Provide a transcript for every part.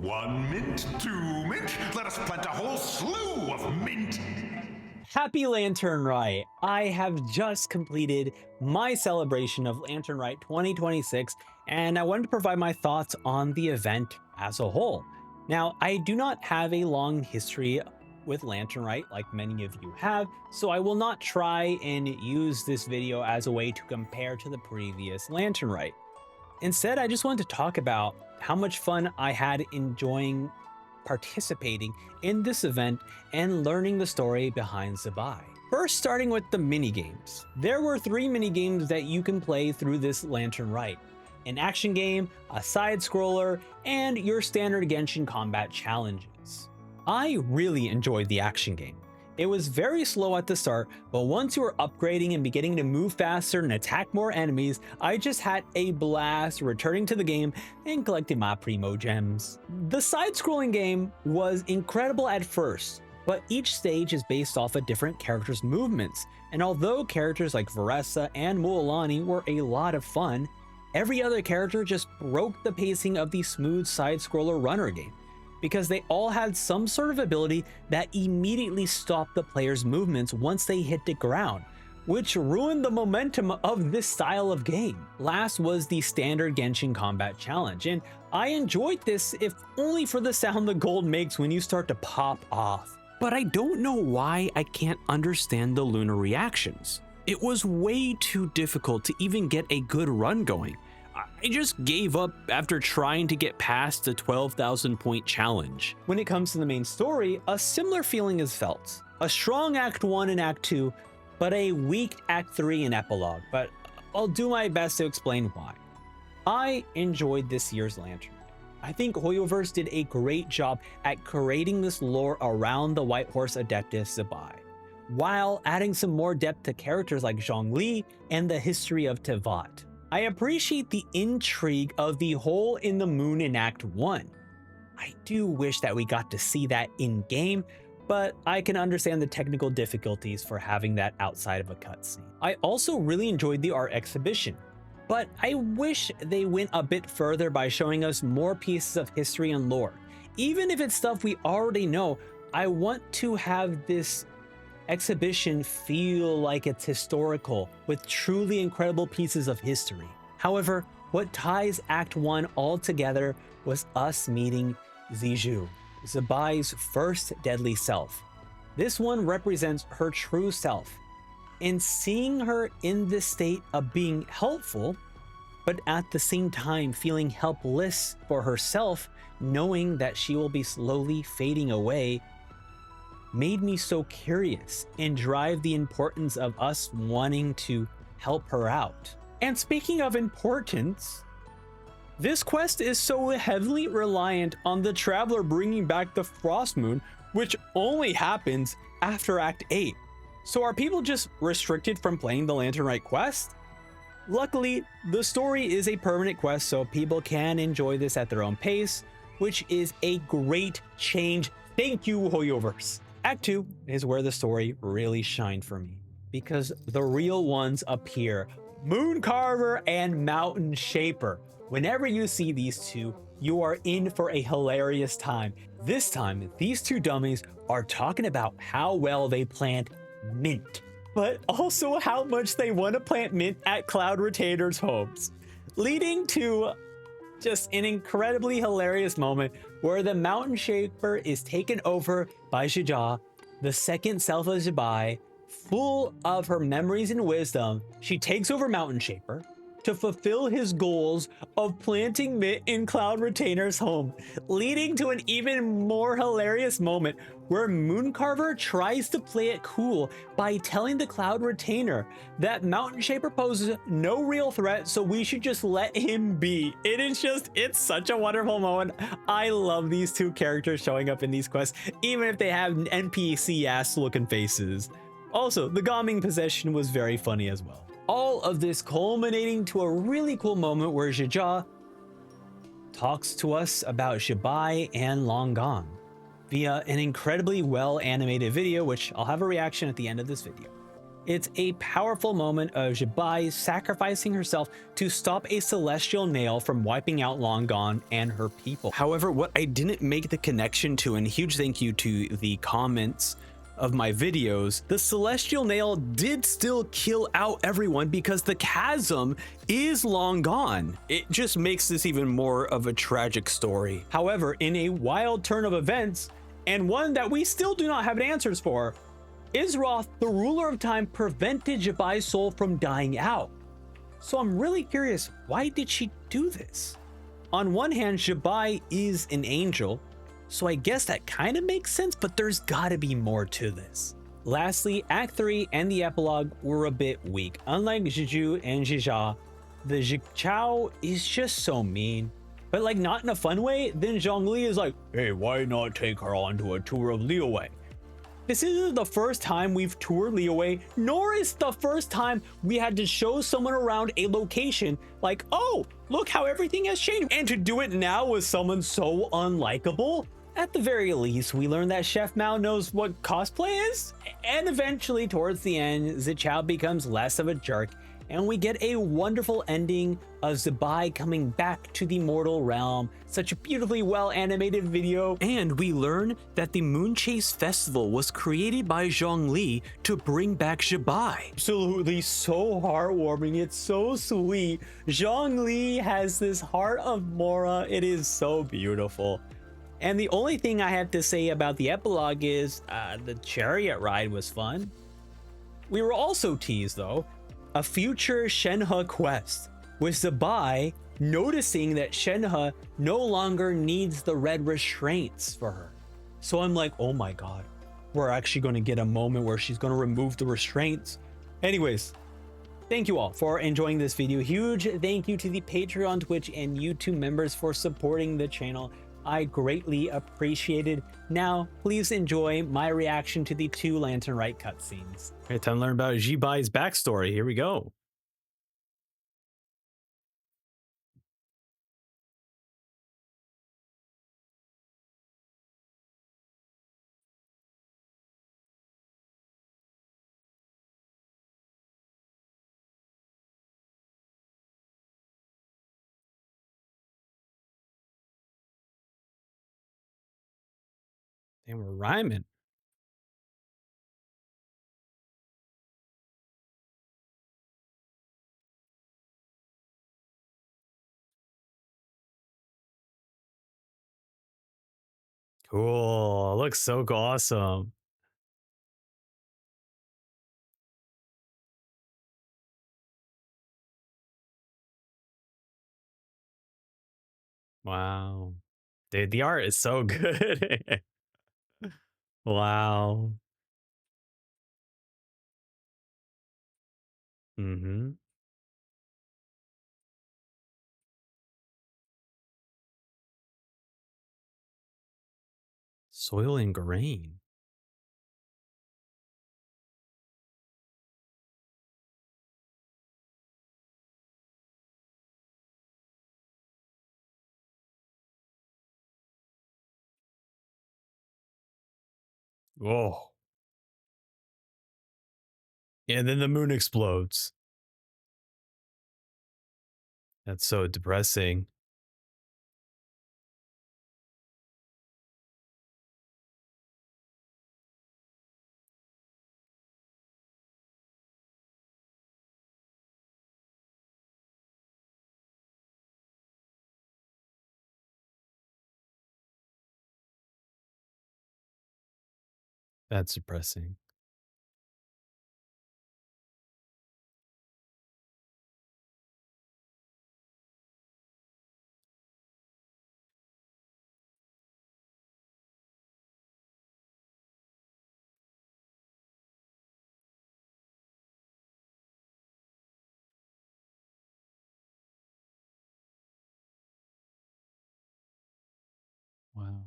1 mint, 2 mint, let us plant a whole slew of mint. Happy Lantern Rite! I have just completed my celebration of Lantern Rite 2026, and I wanted to provide my thoughts on the event as a whole. Now, I do not have a long history with Lantern Rite like many of you have, so I will not try and use this video as a way to compare to the previous Lantern Rite. Instead, I just wanted to talk about how much fun I had enjoying participating in this event and learning the story behind Zebai. First, starting with the minigames. There were 3 minigames that you can play through this Lantern Rite: an action game, a side scroller, and your standard Genshin combat challenges. I really enjoyed the action game. It was very slow at the start, but once you were upgrading and beginning to move faster and attack more enemies, I just had a blast returning to the game and collecting my Primo Gems. The side-scrolling game was incredible at first, but each stage is based off a different character's movements, and although characters like Veressa and Mualani were a lot of fun, every other character just broke the pacing of the smooth side-scroller runner game, because they all had some sort of ability that immediately stopped the player's movements once they hit the ground, which ruined the momentum of this style of game. Last was the standard Genshin combat challenge, and I enjoyed this if only for the sound the gold makes when you start to pop off. But I don't know why I can't understand the Luna reactions. It was way too difficult to even get a good run going. I just gave up after trying to get past the 12,000 point challenge. When it comes to the main story, a similar feeling is felt. A strong Act 1 and Act 2, but a weak Act 3 and Epilogue, but I'll do my best to explain why. I enjoyed this year's Lantern. I think Hoyoverse did a great job at creating this lore around the White Horse Adeptus Zebai, while adding some more depth to characters like Zhongli and the history of Teyvat. I appreciate the intrigue of the hole in the moon in Act 1. I do wish that we got to see that in-game, but I can understand the technical difficulties for having that outside of a cutscene. I also really enjoyed the art exhibition, but I wish they went a bit further by showing us more pieces of history and lore. Even if it's stuff we already know, I want to have this exhibition feel like it's historical with truly incredible pieces of history. However, what ties Act 1 all together was us meeting Zijou, Zebai's first deadly self. This one represents her true self, and seeing her in this state of being helpful, but at the same time feeling helpless for herself, knowing that she will be slowly fading away, made me so curious and drive the importance of us wanting to help her out. And speaking of importance, this quest is so heavily reliant on the Traveler bringing back the Frost Moon, which only happens after Act 8. So are people just restricted from playing the Lantern Rite quest? Luckily, the story is a permanent quest, so people can enjoy this at their own pace, which is a great change. Thank you, Hoyoverse. Act 2 is where the story really shined for me, because the real ones appear: Mooncarver and Mountain Shaper. Whenever you see these two, you are in for a hilarious time. This time, these two dummies are talking about how well they plant mint, but also how much they want to plant mint at Cloud Retainers' homes, leading to just an incredibly hilarious moment where the Mountain Shaper is taken over by Zhijia, the second self of Zebai. Full of her memories and wisdom, she takes over Mountain Shaper to fulfill his goals of planting mint in Cloud Retainer's home, leading to an even more hilarious moment where Mooncarver tries to play it cool by telling the Cloud Retainer that Mountain Shaper poses no real threat, so we should just let him be. It's such a wonderful moment. I love these two characters showing up in these quests, even if they have NPC ass looking faces. Also, the Gaming possession was very funny as well. All of this culminating to a really cool moment where Zhijia talks to us about Zebai and Longan via an incredibly well animated video, which I'll have a reaction at the end of this video. It's a powerful moment of Jibai sacrificing herself to stop a celestial nail from wiping out Long Gone and her people. However, what I didn't make the connection to, and huge thank you to the comments of my videos, the celestial nail did still kill out everyone because the chasm is long gone. It just makes this even more of a tragic story. However, in a wild turn of events, and one that we still do not have answers for, Isroth, the ruler of time, prevented Jabai's soul from dying out. So I'm really curious, why did she do this? On one hand, Jabai is an angel, so I guess that kind of makes sense, but there's gotta be more to this. Lastly, Act 3 and the epilogue were a bit weak. Unlike Jiju and Jija, the Jichao is just so mean. But like not in a fun way, then Zhongli is like, hey, why not take her onto a tour of Liyue? This isn't the first time we've toured Liyue, nor is the first time we had to show someone around a location like, oh, look how everything has changed. And to do it now with someone so unlikable? At the very least, we learned that Chef Mao knows what cosplay is. And eventually, towards the end, Zichao becomes less of a jerk, and we get a wonderful ending of Zibai coming back to the mortal realm. Such a beautifully well animated video. And we learn that the Moonchase Festival was created by Zhongli to bring back Zibai. Absolutely so heartwarming. It's so sweet. Zhongli has this heart of Mora. It is so beautiful. And the only thing I have to say about the epilogue is the chariot ride was fun. We were also teased, though, a future Shenhe quest, with Zibai noticing that Shenhe no longer needs the red restraints for her. So I'm like, oh my god, we're actually going to get a moment where she's going to remove the restraints. Anyways, thank you all for enjoying this video. Huge thank you to the Patreon, Twitch, and YouTube members for supporting the channel. I greatly appreciate it. Now, please enjoy my reaction to the 2 Lantern Rite cutscenes. Okay, time to learn about Jibai's backstory. Here we go. They were rhyming. Cool. Looks so awesome. Wow. Dude, the art is so good. Wow. Mm-hmm. Soil and grain. Whoa. And then the moon explodes. That's so depressing. That's depressing. Wow.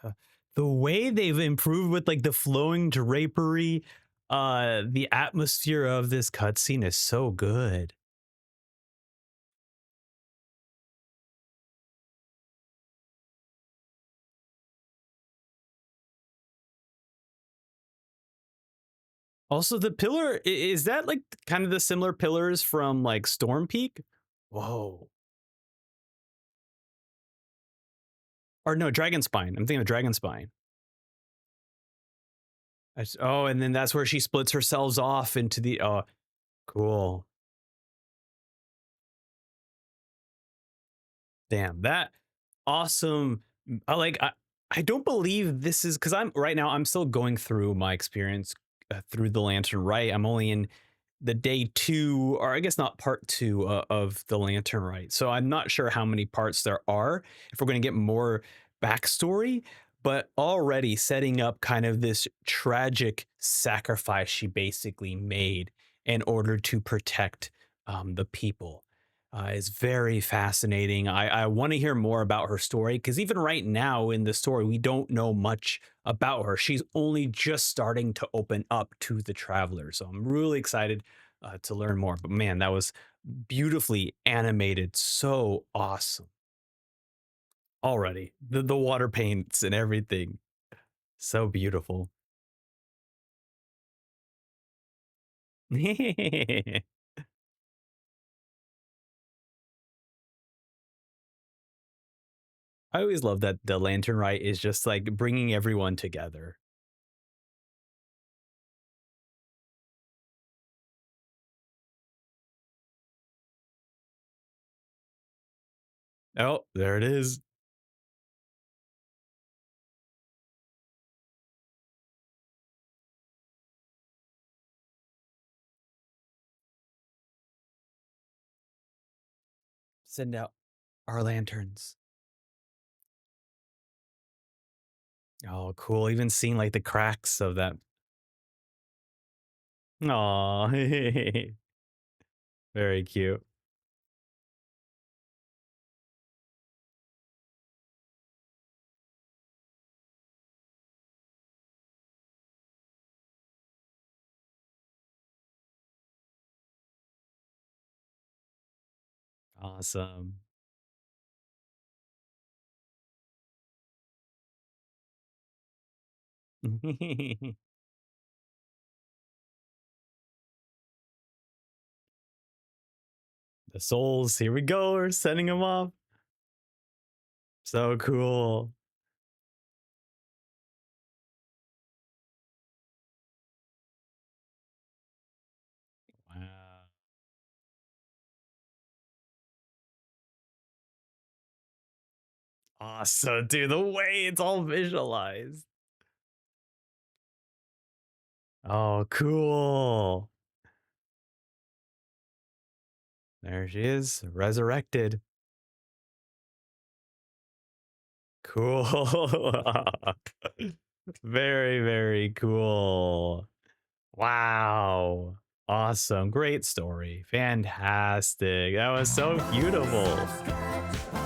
Uh, the way they've improved with like the flowing drapery, the atmosphere of this cutscene is so good. Also, the pillar is that like kind of the similar pillars from like Storm Peak? Whoa. Or no, Dragon Spine. I'm thinking of Dragon Spine. Oh, and then that's where she splits herself off into the cool. Damn, that awesome. I don't believe this is because I'm right now I'm still going through my experience through the Lantern Right. I'm only in the day 2, or I guess not part 2 of the Lantern Right. So I'm not sure how many parts there are if we're going to get more backstory, but already setting up kind of this tragic sacrifice she basically made in order to protect the people is very fascinating. I want to hear more about her story because even right now in the story, we don't know much about her. She's only just starting to open up to the travelers. So I'm really excited to learn more. But man, that was beautifully animated. So awesome. Already, the water paints and everything. So beautiful. I always love that the Lantern Rite is just like bringing everyone together. Oh, there it is. Send out our lanterns. Oh, cool. Even seeing like the cracks of that. Aw, very cute. Awesome. The souls, here we go. We're sending them off. So cool. Wow. Awesome, dude. The way it's all visualized. Oh, cool. There she is, resurrected. Cool. Very, very cool. Wow. Awesome. Great story. Fantastic. That was so beautiful.